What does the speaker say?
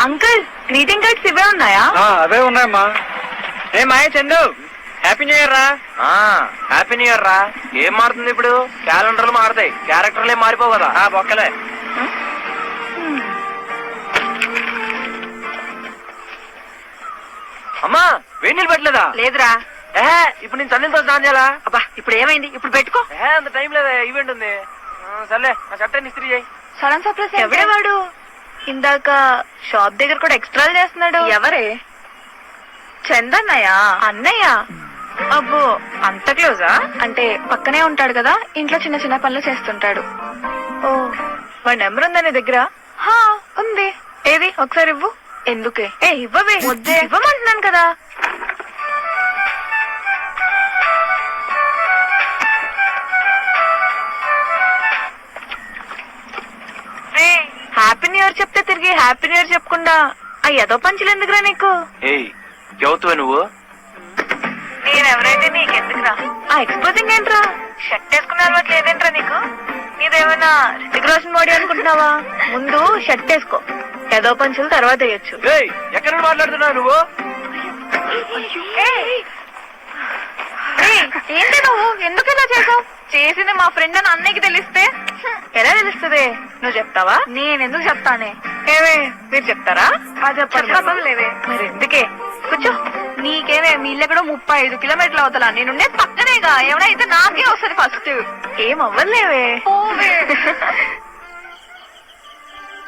Uncle greeting cards ఇవే ఉన్నాయా? అవే ఉన్నాయమ్మా. ఏ మాయ చందు, హ్యాపీ న్యూ ఇయర్ రా. హ్యాపీ న్యూ ఇయర్ రా. ఏం మారుతుంది ఇప్పుడు? క్యాలెండర్లు మారుతాయి, క్యారెక్టర్లే మారిపోవు కదా. బొక్కలే. అమ్మా వేడి నీళ్ళు పెట్టలేదా? లేదురా. ఇప్పుడు నేను చల్లితో స్నానం చేయాలా? అబ్బా ఇప్పుడు ఏమైంది? ఇప్పుడు పెట్టుకో. అంత టైం లేదా, ఈవెంట్ ఉంది. సర్లే నా షర్ట్ ఇస్త్రీ చేయి. Sudden surprise. ఎవడేవాడు? ఇందాక షాప్ దగ్గర కూడా ఎక్స్ట్రా చేస్తున్నాడు. ఎవరే? చందన్నయ్య. అన్నయ్య? అబ్బో అంత క్లోజా? అంటే పక్కనే ఉంటాడు కదా, ఇంట్లో చిన్న చిన్న పనులు చేస్తుంటాడు. ఓ వాడి నెంబర్ ఉందా నీ దగ్గర? ఉంది. ఏది ఒకసారి ఇవ్వు. ఎందుకే? ఇవ్వవే. వద్దే. ఇవ్వమంటున్నాను కదా. హ్యాపీ న్యూ ఇయర్ చెప్తే తిరిగి హ్యాపీ న్యూ ఇయర్ చెప్పకుండా ఆ ఏదో పంచులు ఎందుకురా నీకు? చదువుతావే నువ్వు? నేనెవరైతే నీకెందుకురా? ఆ ఎక్స్పోజింగ్ ఏంట్రా? షర్ట్ వేసుకునే అలవాటు లేదేంట్రా నీకు? నీదేమైనా రితిక్ రోషన్ బాడీ అనుకుంటున్నావా? ముందు షర్ట్ వేసుకో, ఏదో పంచులు తర్వాత వేయొచ్చు. ఎక్కడ నుండి మాట్లాడుతున్నావు నువ్వు? ఏంటి నువ్వు ఎందుకు ఇలా చేసావు? చేసింది మా ఫ్రెండ్ అని అన్నయ్యకి తెలిస్తే ఎలా తెలుస్తుంది? నువ్వు చెప్తావా? నేనెందుకు చెప్తానే? ఏమే మీరు చెప్తారా? చెప్పడం లేదే. మరి ఎందుకే? కూర్చో. నీకేమే మీ ఇల్లు ఎక్కడో 35 కిలోమీటర్లు అవుతా, నేనుండే పక్కనేగా. ఏమైనా అయితే నాకే వస్తుంది ఫస్ట్. ఏం అవ్వలేవే.